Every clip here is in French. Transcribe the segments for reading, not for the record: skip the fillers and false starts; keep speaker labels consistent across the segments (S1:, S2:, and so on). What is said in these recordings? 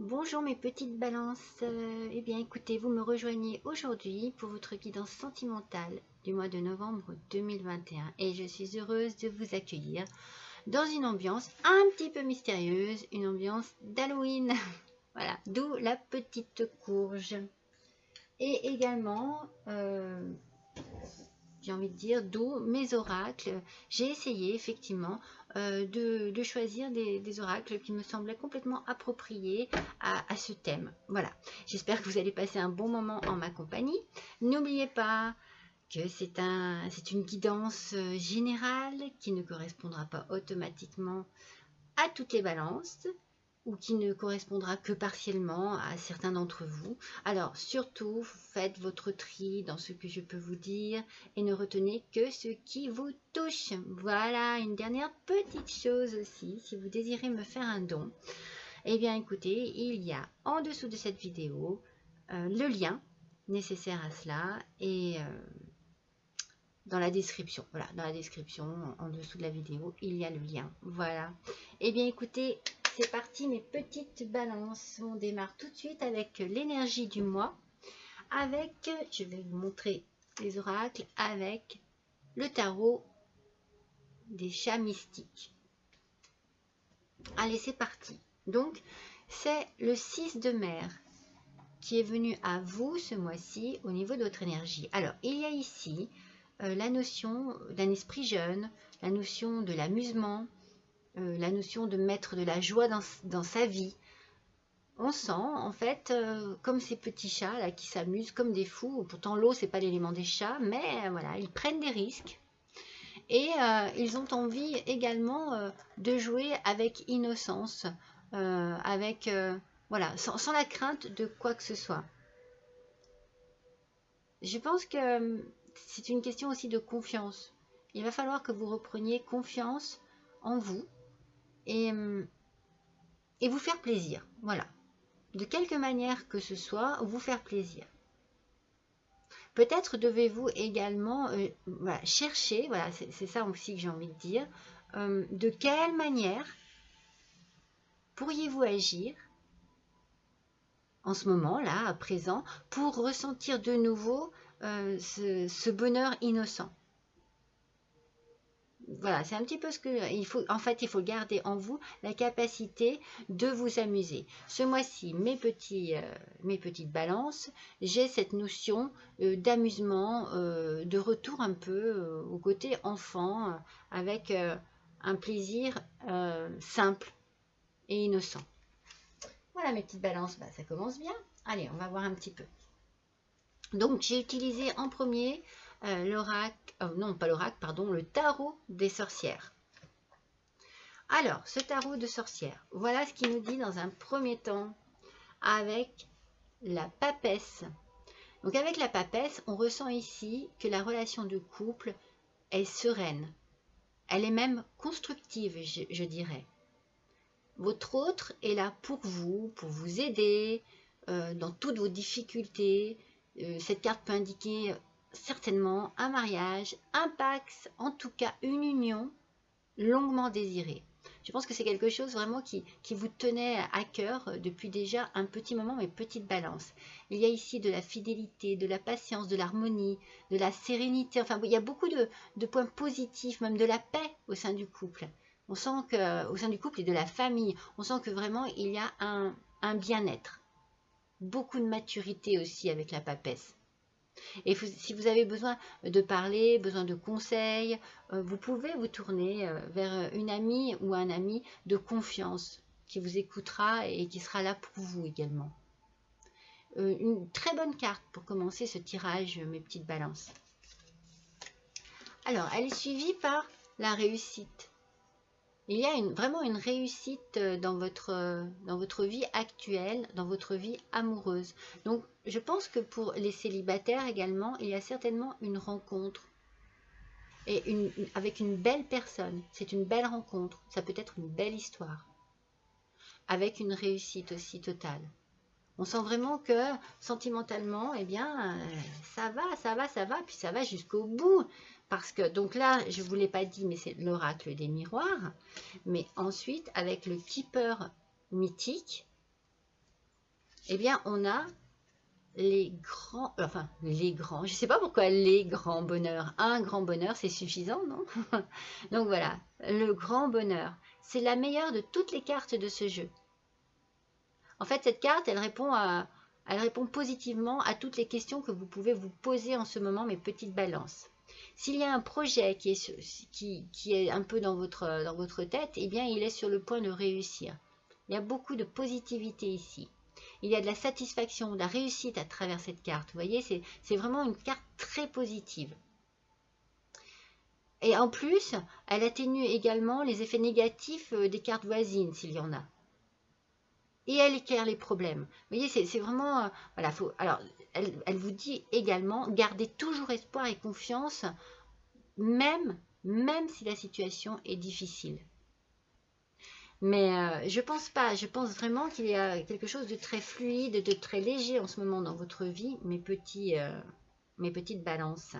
S1: Bonjour mes petites balances. Eh bien écoutez, vous me rejoignez aujourd'hui pour votre guidance sentimentale du mois de novembre 2021 et je suis heureuse de vous accueillir dans une ambiance un petit peu mystérieuse, une ambiance d'Halloween. Voilà, d'où la petite courge. Et également, j'ai envie de dire, d'où mes oracles. J'ai essayé effectivement de choisir des oracles qui me semblaient complètement appropriés à ce thème. Voilà, j'espère que vous allez passer un bon moment en ma compagnie. N'oubliez pas que c'est une guidance générale qui ne correspondra pas automatiquement à toutes les balances ou qui ne correspondra que partiellement à certains d'entre vous. Alors surtout, faites votre tri dans ce que je peux vous dire et ne retenez que ce qui vous touche. Voilà, une dernière petite chose aussi, si vous désirez me faire un don, eh bien écoutez, il y a en dessous de cette vidéo le lien nécessaire à cela et dans la description. Voilà, dans la description, en dessous de la vidéo, il y a le lien. Voilà. Eh bien écoutez, c'est parti mes petites balances. On démarre tout de suite avec l'énergie du mois. Avec, je vais vous montrer les oracles, avec le tarot des chats mystiques. Allez, c'est parti. Donc, c'est le 6 de mer qui est venu à vous ce mois-ci au niveau de votre énergie. Alors, il y a ici la notion d'un esprit jeune, la notion de l'amusement, la notion de mettre de la joie dans sa vie. On sent en fait comme ces petits chats là qui s'amusent comme des fous. Pourtant l'eau c'est pas l'élément des chats, mais voilà, ils prennent des risques et ils ont envie également de jouer avec innocence, avec voilà, sans la crainte de quoi que ce soit. Je pense que c'est une question aussi de confiance. Il va falloir que vous repreniez confiance en vous et, et vous faire plaisir. Voilà. De quelque manière que ce soit, vous faire plaisir. Peut-être devez-vous également voilà, chercher, voilà, c'est ça aussi que j'ai envie de dire, de quelle manière pourriez-vous agir en ce moment, là, à présent, pour ressentir de nouveau ce bonheur innocent. Voilà, c'est un petit peu ce que il faut. En fait, il faut garder en vous la capacité de vous amuser. Ce mois-ci, mes petites balances, j'ai cette notion d'amusement, de retour un peu au côté enfant, avec un plaisir simple et innocent. Voilà mes petites balances, bah, ça commence bien. Allez, on va voir un petit peu. Donc j'ai utilisé en premier l'oracle, non pas l'oracle, pardon, le tarot des sorcières. Alors, ce tarot de sorcières, voilà ce qu'il nous dit dans un premier temps avec la papesse. Donc avec la papesse, on ressent ici que la relation de couple est sereine. Elle est même constructive, je dirais. Votre autre est là pour vous aider dans toutes vos difficultés. Cette carte peut indiquer certainement un mariage, un pax, en tout cas une union longuement désirée. Je pense que c'est quelque chose vraiment qui vous tenait à cœur depuis déjà un petit moment, mes petites balances. Il y a ici de la fidélité, de la patience, de l'harmonie, de la sérénité. Enfin, il y a beaucoup de points positifs, même de la paix au sein du couple. On sent qu'au sein du couple et de la famille, on sent que vraiment il y a un bien-être. Beaucoup de maturité aussi avec la papesse. Et si vous avez besoin de parler, besoin de conseils, vous pouvez vous tourner vers une amie ou un ami de confiance qui vous écoutera et qui sera là pour vous également. Une très bonne carte pour commencer ce tirage, mes petites balances. Alors, elle est suivie par la réussite. Il y a vraiment une réussite dans votre vie actuelle, dans votre vie amoureuse. Donc, je pense que pour les célibataires également, il y a certainement une rencontre. Et avec une belle personne. C'est une belle rencontre. Ça peut être une belle histoire. Avec une réussite aussi totale. On sent vraiment que sentimentalement, eh bien, ça va, puis ça va jusqu'au bout. Parce que, donc là, je ne vous l'ai pas dit, mais c'est l'oracle des miroirs. Mais ensuite, avec le keeper mythique, eh bien, on a les grands, enfin, les grands, je ne sais pas pourquoi les grands bonheurs. Un grand bonheur, c'est suffisant, non? Donc voilà, le grand bonheur. C'est la meilleure de toutes les cartes de ce jeu. En fait, cette carte, elle répond positivement à toutes les questions que vous pouvez vous poser en ce moment, mes petites balances. S'il y a un projet qui est un peu dans votre tête, eh bien, il est sur le point de réussir. Il y a beaucoup de positivité ici. Il y a de la satisfaction, de la réussite à travers cette carte. Vous voyez, c'est vraiment une carte très positive. Et en plus, elle atténue également les effets négatifs des cartes voisines, s'il y en a. Et elle éclaire les problèmes. Vous voyez, c'est vraiment... voilà, alors, elle vous dit également, gardez toujours espoir et confiance, même si la situation est difficile. Mais je pense pas, je pense vraiment qu'il y a quelque chose de très fluide, de très léger en ce moment dans votre vie, mes petites balances.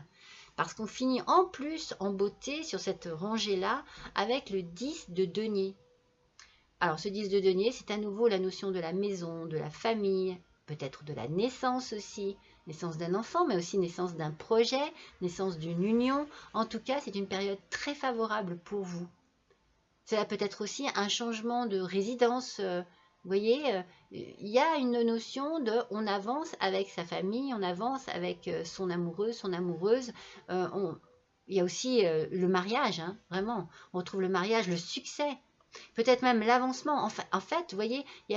S1: Parce qu'on finit en plus en beauté sur cette rangée-là avec le 10 de denier. Alors ce 10 de denier, c'est à nouveau la notion de la maison, de la famille, peut-être de la naissance aussi, naissance d'un enfant, mais aussi naissance d'un projet, naissance d'une union. En tout cas, c'est une période très favorable pour vous. Cela peut être aussi un changement de résidence. Vous voyez, il y a une notion de on avance avec sa famille, on avance avec son amoureux, son amoureuse. Il y a aussi le mariage, hein, vraiment. On retrouve le mariage, le succès, peut-être même l'avancement. En fait, vous voyez, il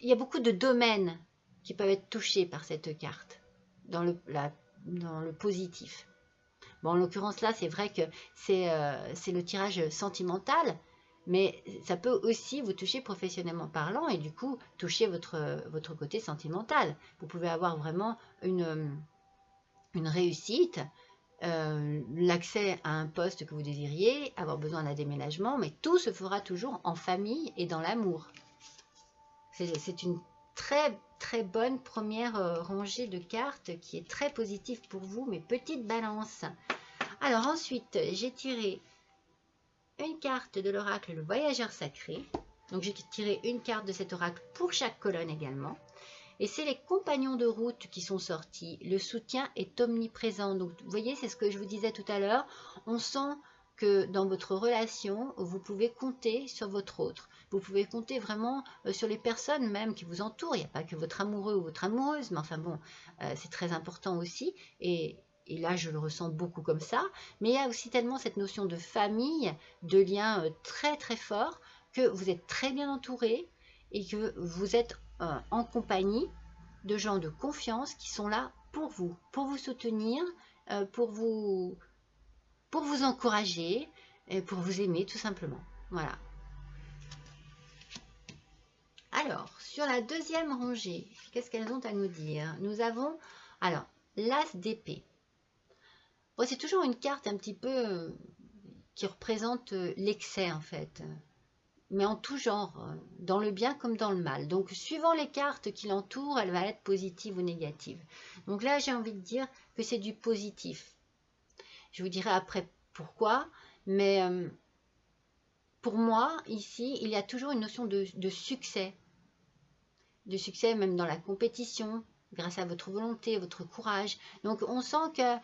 S1: y a beaucoup de domaines qui peuvent être touchés par cette carte dans le positif. Bon, en l'occurrence, là, c'est vrai que c'est le tirage sentimental, mais ça peut aussi vous toucher professionnellement parlant et du coup, toucher votre côté sentimental. Vous pouvez avoir vraiment une réussite, l'accès à un poste que vous désiriez, avoir besoin d'un déménagement, mais tout se fera toujours en famille et dans l'amour. C'est une très très bonne première rangée de cartes qui est très positive pour vous, mes petites balances. Alors ensuite, j'ai tiré une carte de l'oracle, le voyageur sacré. Donc j'ai tiré une carte de cet oracle pour chaque colonne également. Et c'est les compagnons de route qui sont sortis. Le soutien est omniprésent. Donc vous voyez, c'est ce que je vous disais tout à l'heure. On sent que dans votre relation, vous pouvez compter sur votre autre. Vous pouvez compter vraiment sur les personnes même qui vous entourent. Il n'y a pas que votre amoureux ou votre amoureuse, mais enfin bon, c'est très important aussi. Et là, je le ressens beaucoup comme ça. Mais il y a aussi tellement cette notion de famille, de lien très très fort, que vous êtes très bien entouré et que vous êtes en compagnie de gens de confiance qui sont là pour vous soutenir, pour vous encourager, et pour vous aimer tout simplement. Voilà. Alors, sur la deuxième rangée, qu'est-ce qu'elles ont à nous dire? Nous avons, alors, l'As d'épée. Bon, c'est toujours une carte un petit peu qui représente l'excès en fait, mais en tout genre, dans le bien comme dans le mal. Donc, suivant les cartes qui l'entourent, elle va être positive ou négative. Donc là, j'ai envie de dire que c'est du positif. Je vous dirai après pourquoi, mais pour moi, ici, il y a toujours une notion de succès. De succès même dans la compétition, grâce à votre volonté, votre courage. Donc on sent que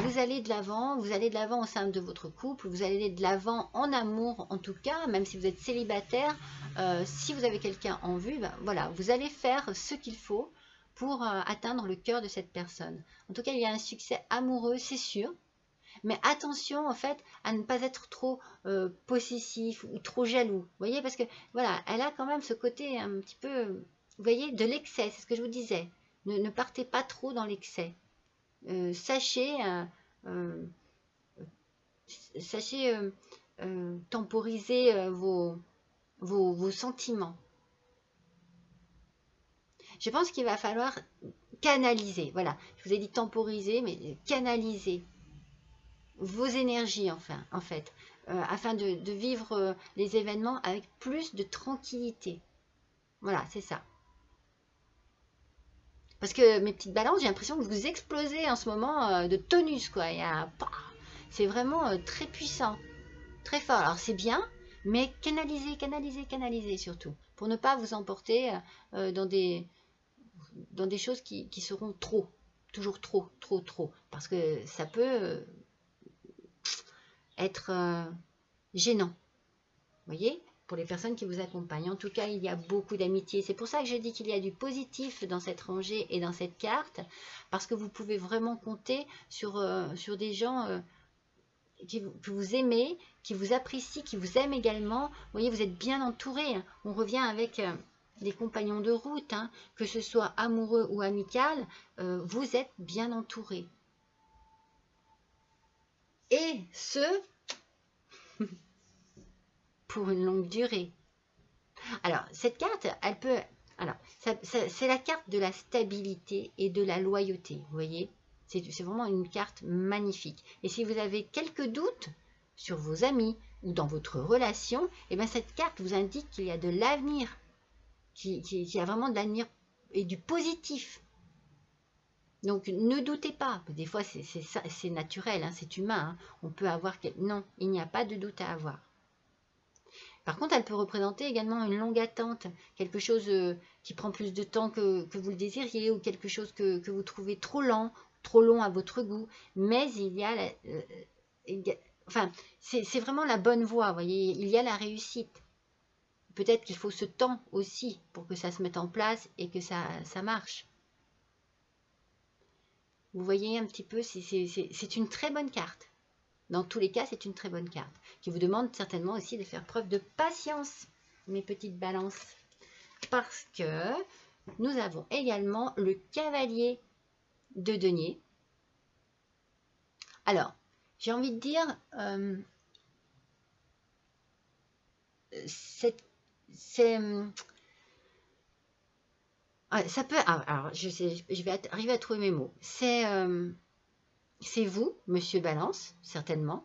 S1: vous allez de l'avant au sein de votre couple, vous allez de l'avant en amour en tout cas, même si vous êtes célibataire, si vous avez quelqu'un en vue, ben, voilà, vous allez faire ce qu'il faut pour atteindre le cœur de cette personne. En tout cas, il y a un succès amoureux, c'est sûr, mais attention en fait à ne pas être trop possessif ou trop jaloux. Vous voyez, parce que voilà, elle a quand même ce côté un petit peu, vous voyez, de l'excès, c'est ce que je vous disais. Ne partez pas trop dans l'excès. Sachez temporiser vos sentiments. Je pense qu'il va falloir canaliser. Voilà, je vous ai dit temporiser, mais canaliser vos énergies, enfin, en fait, afin de vivre les événements avec plus de tranquillité. Voilà, c'est ça. Parce que mes petites balances, j'ai l'impression que vous explosez en ce moment de tonus, quoi. C'est vraiment très puissant, très fort. Alors c'est bien, Mais canalisez, canalisez, canalisez surtout, pour ne pas vous emporter dans des choses qui seront trop, toujours trop, trop, trop, parce que ça peut être gênant, voyez, pour les personnes qui vous accompagnent. En tout cas, il y a beaucoup d'amitié. C'est pour ça que je dis qu'il y a du positif dans cette rangée et dans cette carte, parce que vous pouvez vraiment compter sur des gens que vous aimez, qui vous apprécient, qui vous aiment également. Vous voyez, vous êtes bien entouré. On revient avec des compagnons de route, hein, que ce soit amoureux ou amical, vous êtes bien entouré. Et ce, pour une longue durée. Alors, cette carte, elle peut... Alors, c'est la carte de la stabilité et de la loyauté, vous voyez. C'est vraiment une carte magnifique. Et si vous avez quelques doutes sur vos amis ou dans votre relation, eh bien cette carte vous indique qu'il y a de l'avenir, qu'il y a vraiment de l'avenir et du positif. Donc, ne doutez pas. Des fois, c'est naturel, hein, c'est humain. Hein. On peut avoir... Non, il n'y a pas de doute à avoir. Par contre, elle peut représenter également une longue attente, quelque chose qui prend plus de temps que vous le désiriez, ou quelque chose que vous trouvez trop lent, trop long à votre goût. Mais il y a... enfin, c'est vraiment la bonne voie, vous voyez, il y a la réussite. Peut-être qu'il faut ce temps aussi pour que ça se mette en place et que ça marche. Vous voyez un petit peu, c'est une très bonne carte. Dans tous les cas, c'est une très bonne carte qui vous demande certainement aussi de faire preuve de patience, mes petites balances. Parce que nous avons également le cavalier de denier. Alors, j'ai envie de dire, ça peut... Alors, je vais arriver à trouver mes mots. C'est vous, Monsieur Balance, certainement.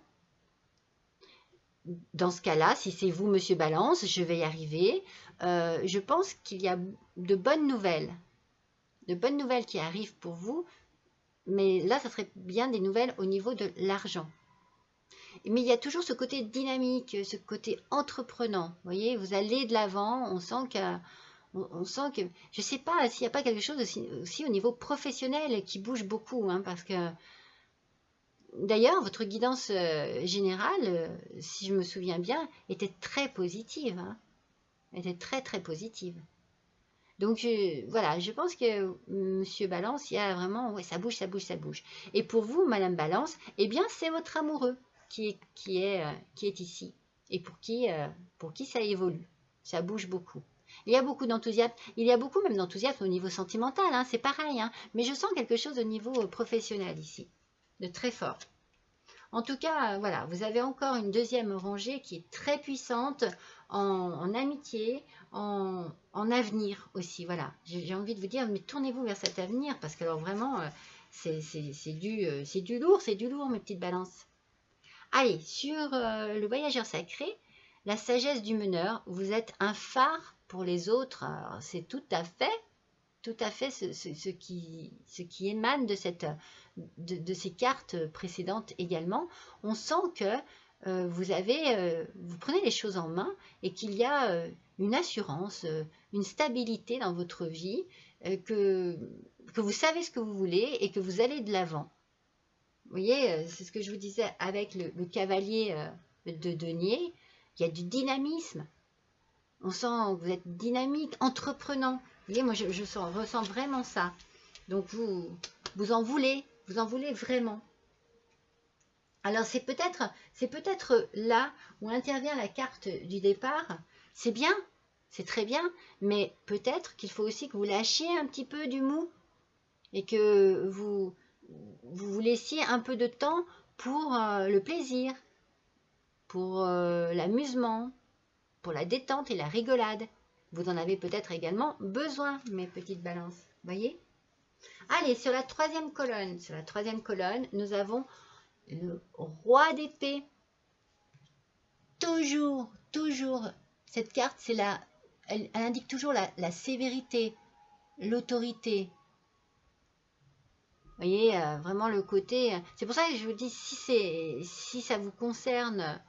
S1: Dans ce cas-là, si c'est vous, Monsieur Balance, je vais y arriver. Je pense qu'il y a de bonnes nouvelles qui arrivent pour vous, mais là, ça serait bien des nouvelles au niveau de l'argent. Mais il y a toujours ce côté dynamique, ce côté entreprenant. Vous voyez, vous allez de l'avant, on sent que, je ne sais pas s'il n'y a pas quelque chose aussi au niveau professionnel qui bouge beaucoup, hein, parce que d'ailleurs, votre guidance générale, si je me souviens bien, était très positive. Hein, était très très positive. Donc voilà, je pense que Monsieur Balance, il y a vraiment, ouais, ça bouge, ça bouge, ça bouge. Et pour vous, Madame Balance, eh bien, c'est votre amoureux qui est ici et pour qui ça évolue. Ça bouge beaucoup. Il y a beaucoup d'enthousiasme. Il y a beaucoup même d'enthousiasme au niveau sentimental, hein, c'est pareil. Hein, mais je sens quelque chose au niveau professionnel ici, de très fort. En tout cas, voilà, vous avez encore une deuxième rangée qui est très puissante en amitié, en avenir aussi. Voilà, j'ai envie de vous dire, mais tournez-vous vers cet avenir parce que alors vraiment, c'est du lourd, mes petites balances. Allez, sur le voyageur sacré, la sagesse du meneur, vous êtes un phare pour les autres. C'est tout à fait ce qui émane de ces cartes précédentes également. On sent que vous prenez les choses en main et qu'il y a une assurance, une stabilité dans votre vie, que vous savez ce que vous voulez et que vous allez de l'avant. Vous voyez, c'est ce que je vous disais avec le cavalier de denier, il y a du dynamisme. On sent que vous êtes dynamique, entreprenant. Vous voyez, moi je ressens vraiment ça. Donc vous en voulez vraiment. Alors c'est peut-être là où intervient la carte du départ. C'est bien, c'est très bien, mais peut-être qu'il faut aussi que vous lâchiez un petit peu du mou et que vous laissiez un peu de temps pour le plaisir, pour l'amusement, pour la détente et la rigolade. Vous en avez peut-être également besoin, mes petites balances. Voyez? Allez, sur la troisième colonne, nous avons le roi d'épée. Toujours, cette carte, elle indique toujours la sévérité, l'autorité. Vous voyez, vraiment le côté... C'est pour ça que je vous dis, si ça vous concerne,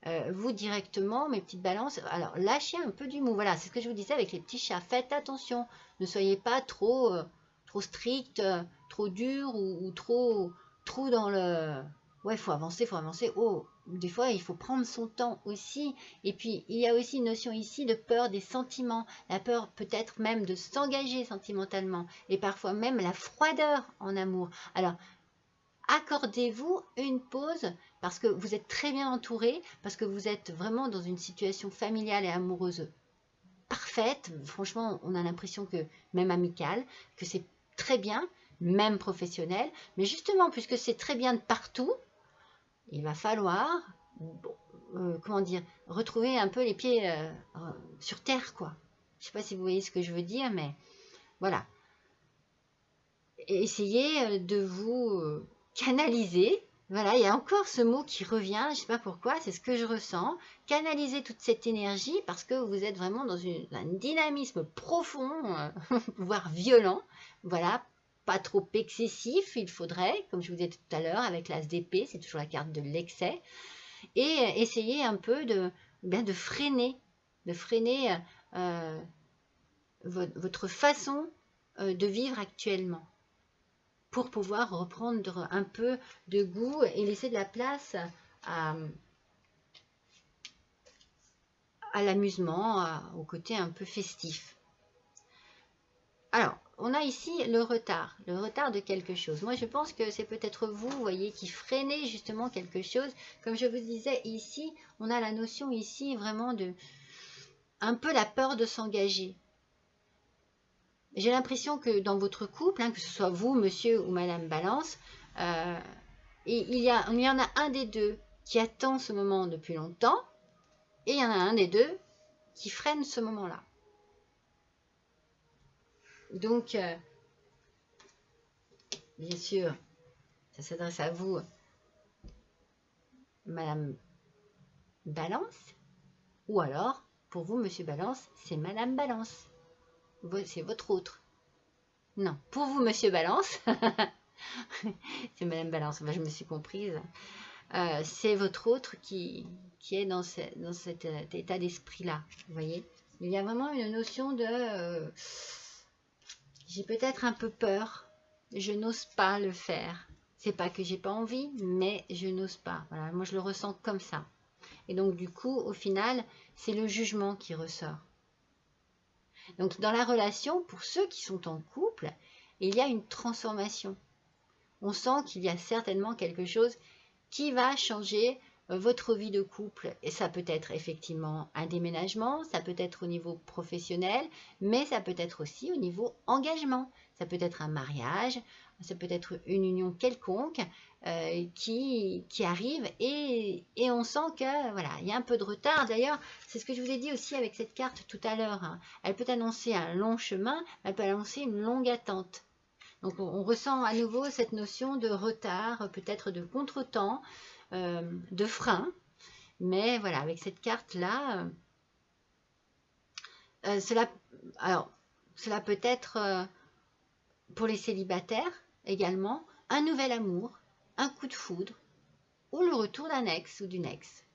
S1: vous directement, mes petites balances, alors lâchez un peu du mou. Voilà, c'est ce que je vous disais avec les petits chats. Faites attention, ne soyez pas trop strict, trop dur ou trop dans le... Ouais, faut avancer, faut avancer. Oh, des fois, il faut prendre son temps aussi. Et puis, il y a aussi une notion ici de peur des sentiments. La peur peut-être même de s'engager sentimentalement. Et parfois même la froideur en amour. Alors, accordez-vous une pause parce que vous êtes très bien entouré, parce que vous êtes vraiment dans une situation familiale et amoureuse parfaite. Franchement, on a l'impression que, même amicale, que c'est très bien, même professionnel. Mais justement, puisque c'est très bien de partout, il va falloir, comment dire, retrouver un peu les pieds sur terre, quoi. Je ne sais pas si vous voyez ce que je veux dire, mais voilà. Essayez de vous canaliser. Voilà, il y a encore ce mot qui revient, je ne sais pas pourquoi, c'est ce que je ressens. Canaliser toute cette énergie parce que vous êtes vraiment dans un dynamisme profond, voire violent. Voilà, pas trop excessif, il faudrait, comme je vous disais tout à l'heure, avec l'as d'épée, c'est toujours la carte de l'excès. Et essayez un peu de freiner, votre façon de vivre actuellement, pour pouvoir reprendre un peu de goût et laisser de la place à l'amusement, au côté un peu festif. Alors, on a ici le retard de quelque chose. Moi, je pense que c'est peut-être vous, voyez, qui freinez justement quelque chose. Comme je vous disais, ici, on a la notion ici vraiment de un peu la peur de s'engager. J'ai l'impression que dans votre couple, que ce soit vous, monsieur ou madame Balance, il y en a un des deux qui attend ce moment depuis longtemps, et il y en a un des deux qui freine ce moment-là. Donc, bien sûr, ça s'adresse à vous, madame Balance, ou alors, pour vous, monsieur Balance, c'est madame Balance. C'est votre autre. Non, pour vous, monsieur Balance, c'est madame Balance, enfin, je me suis comprise. C'est votre autre qui est dans cet état d'esprit-là, vous voyez. Il y a vraiment une notion de j'ai peut-être un peu peur, je n'ose pas le faire. C'est pas que j'ai pas envie, mais je n'ose pas. Voilà, moi je le ressens comme ça. Et donc du coup, au final, c'est le jugement qui ressort. Donc dans la relation, pour ceux qui sont en couple, il y a une transformation. On sent qu'il y a certainement quelque chose qui va changer votre vie de couple. Et ça peut être effectivement un déménagement, ça peut être au niveau professionnel, mais ça peut être aussi au niveau engagement. Ça peut être un mariage, ça peut être une union quelconque qui arrive et on sent que voilà, il y a un peu de retard. D'ailleurs, c'est ce que je vous ai dit aussi avec cette carte tout à l'heure. Elle peut annoncer un long chemin, elle peut annoncer une longue attente. Donc on ressent à nouveau cette notion de retard, peut-être de contretemps, de frein. Mais voilà, avec cette carte-là, cela peut être pour les célibataires également un nouvel amour, un coup de foudre ou le retour d'un ex ou d'une ex.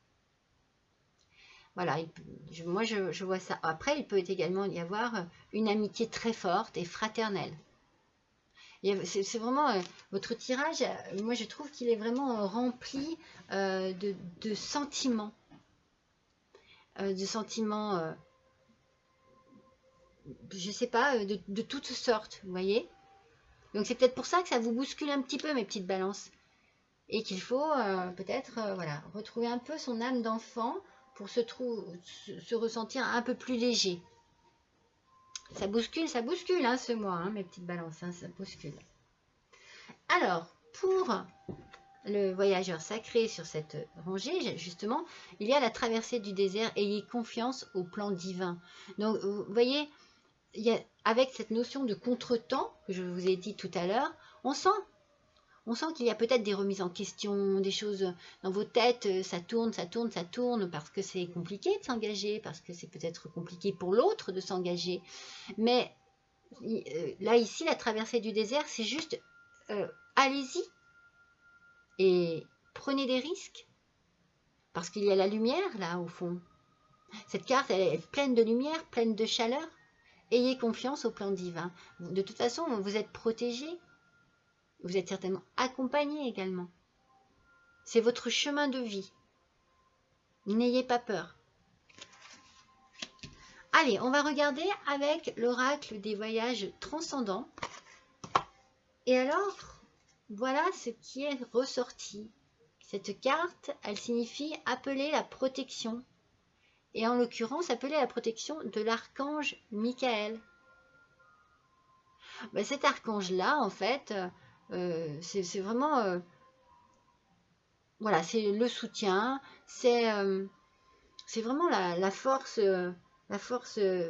S1: Voilà, moi je vois ça. Après, il peut également y avoir une amitié très forte et fraternelle. C'est vraiment votre tirage, moi je trouve qu'il est vraiment rempli de sentiments. Je sais pas, de toutes sortes, vous voyez. Donc c'est peut-être pour ça que ça vous bouscule un petit peu, mes petites balances. Et qu'il faut peut-être voilà, retrouver un peu son âme d'enfant pour se ressentir un peu plus léger. Ça bouscule hein, ce mois, hein, mes petites balances, hein, ça bouscule. Alors, pour le voyageur sacré sur cette rangée, justement, il y a la traversée du désert. Ayez confiance au plan divin. Donc, vous voyez, avec cette notion de contretemps que je vous ai dit tout à l'heure, on sent qu'il y a peut-être des remises en question, des choses dans vos têtes, ça tourne, parce que c'est compliqué de s'engager, parce que c'est peut-être compliqué pour l'autre de s'engager. Mais là, ici, la traversée du désert, c'est juste, allez-y et prenez des risques. Parce qu'il y a la lumière là au fond. Cette carte, elle est pleine de lumière, pleine de chaleur. Ayez confiance au plan divin. De toute façon, vous êtes protégé. Vous êtes certainement accompagné également. C'est votre chemin de vie. N'ayez pas peur. Allez, on va regarder avec l'oracle des voyages transcendants. Et alors, voilà ce qui est ressorti. Cette carte, elle signifie appeler la protection. Et en l'occurrence, appeler la protection de l'archange Michael. Ben, cet archange-là, en fait, c'est vraiment... voilà, c'est le soutien, c'est vraiment la force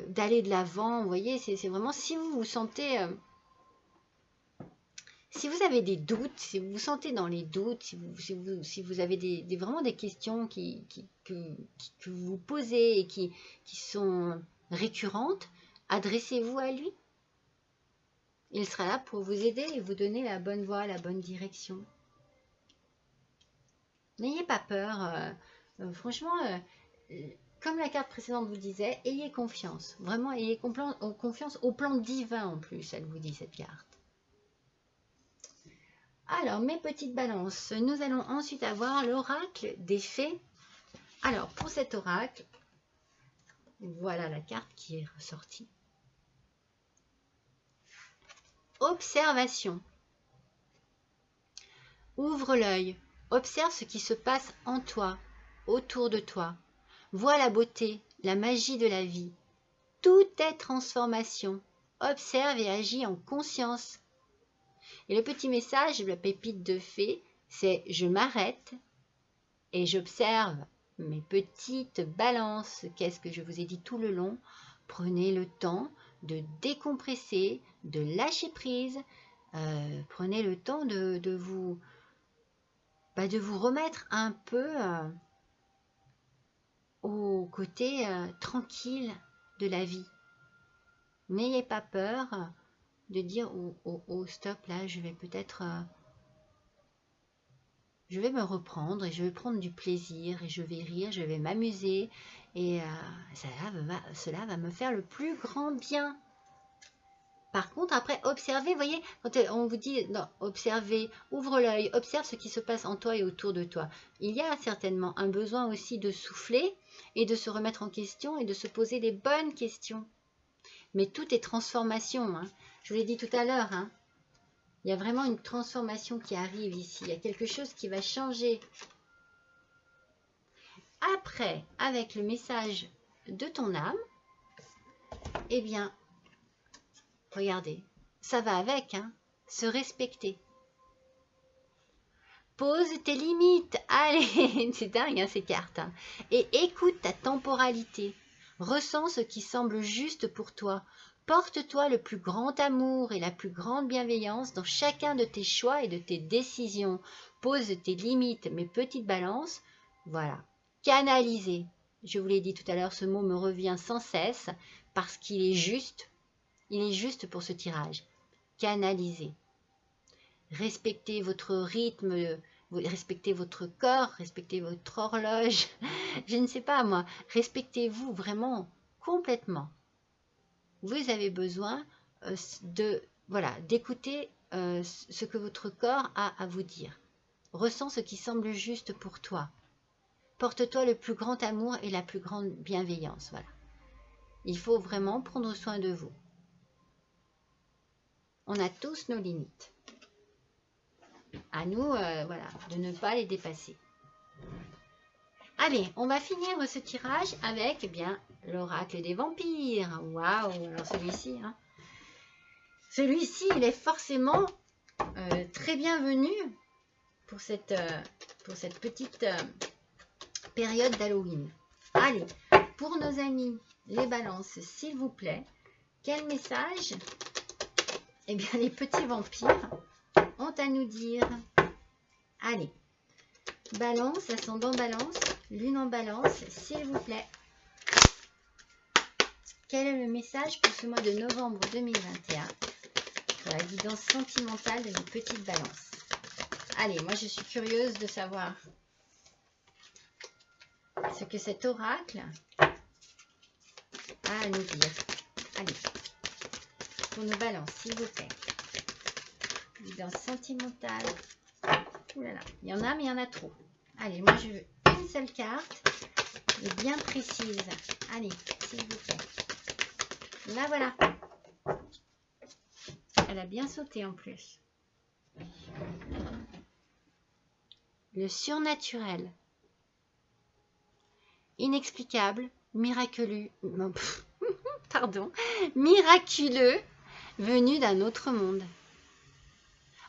S1: d'aller de l'avant. Vous voyez, c'est vraiment si vous vous sentez... si vous avez des doutes, si vous vous sentez dans les doutes, si vous avez vraiment des questions que vous vous posez et qui sont récurrentes, adressez-vous à lui. Il sera là pour vous aider et vous donner la bonne voie, la bonne direction. N'ayez pas peur. Franchement, comme la carte précédente vous disait, ayez confiance. Vraiment, ayez confiance au plan divin en plus, elle vous dit cette carte. Alors, mes petites balances, nous allons ensuite avoir l'oracle des fées. Alors, pour cet oracle, voilà la carte qui est ressortie. Observation. Ouvre l'œil, observe ce qui se passe en toi, autour de toi. Vois la beauté, la magie de la vie. Tout est transformation. Observe et agis en conscience. Et le petit message, la pépite de fée, c'est « Je m'arrête et j'observe mes petites balances ». Qu'est-ce que je vous ai dit tout le long? Prenez le temps de décompresser, de lâcher prise. Prenez le temps de vous remettre un peu au côté tranquille de la vie. N'ayez pas peur de dire oh, stop, là je vais peut-être je vais me reprendre et je vais prendre du plaisir et je vais rire, je vais m'amuser et cela va me faire le plus grand bien. Par contre, après, observez, voyez, quand on vous dit, non, observez, ouvre l'œil, observe ce qui se passe en toi et autour de toi. Il y a certainement un besoin aussi de souffler et de se remettre en question et de se poser les bonnes questions. Mais tout est transformation, hein. Je vous l'ai dit tout à l'heure, hein. Il y a vraiment une transformation qui arrive ici. Il y a quelque chose qui va changer. Après, avec le message de ton âme, eh bien, regardez, ça va avec, hein, se respecter. Pose tes limites, allez, c'est dingue hein, ces cartes. Hein. Et écoute ta temporalité. Ressens ce qui semble juste pour toi. Porte-toi le plus grand amour et la plus grande bienveillance dans chacun de tes choix et de tes décisions. Pose tes limites, mes petites balances. Voilà, canaliser. Je vous l'ai dit tout à l'heure, ce mot me revient sans cesse parce qu'il est juste. Il est juste pour ce tirage. Canaliser. Respectez votre rythme, respectez votre corps, respectez votre horloge. Je ne sais pas moi. Respectez-vous vraiment complètement. Vous avez besoin d'écouter ce que votre corps a à vous dire. Ressens ce qui semble juste pour toi. Porte-toi le plus grand amour et la plus grande bienveillance. Voilà. Il faut vraiment prendre soin de vous. On a tous nos limites. À nous, voilà, de ne pas les dépasser. Allez, on va finir ce tirage avec eh bien l'oracle des vampires. Waouh, alors celui-ci, hein. Celui-ci, il est forcément très bienvenu pour cette petite période d'Halloween. Allez, pour nos amis, les balances, s'il vous plaît, quel message, eh bien, les petits vampires ont à nous dire. Allez, balance, ascendant balance, lune en balance, s'il vous plaît. Quel est le message pour ce mois de novembre 2021 pour la guidance sentimentale de mes petites balances? Allez, moi je suis curieuse de savoir. ce que cet oracle a à nous dire. Allez, pour nos balances, s'il vous plaît. Guidance sentimentale. Ouh là là, il y en a, mais il y en a trop. Allez, moi je veux une seule carte, et bien précise. Allez, s'il vous plaît. Là, voilà. Elle a bien sauté en plus. Le surnaturel. Inexplicable, miraculeux, pardon, miraculeux, venu d'un autre monde.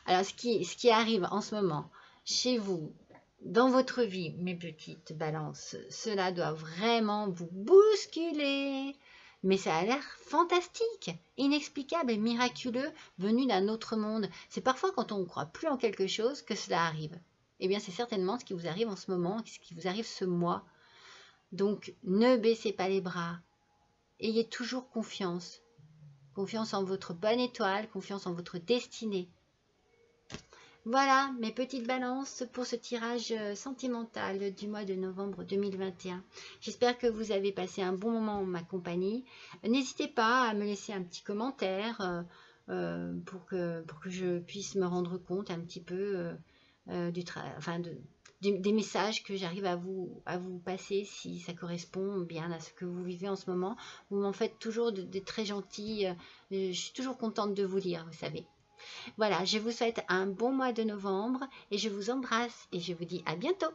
S1: Alors, ce qui arrive en ce moment chez vous, dans votre vie, mes petites balances, cela doit vraiment vous bousculer. Mais ça a l'air fantastique, inexplicable et miraculeux, venu d'un autre monde. C'est parfois quand on ne croit plus en quelque chose que cela arrive. Eh bien, c'est certainement ce qui vous arrive en ce moment, ce qui vous arrive ce mois. Donc, ne baissez pas les bras. Ayez toujours confiance. Confiance en votre bonne étoile, confiance en votre destinée. Voilà mes petites balances pour ce tirage sentimental du mois de novembre 2021. J'espère que vous avez passé un bon moment en ma compagnie. N'hésitez pas à me laisser un petit commentaire pour que je puisse me rendre compte un petit peu des messages que j'arrive à vous passer, si ça correspond bien à ce que vous vivez en ce moment. Vous m'en faites toujours de très gentils. Je suis toujours contente de vous lire, vous savez. Voilà, je vous souhaite un bon mois de novembre et je vous embrasse et je vous dis à bientôt.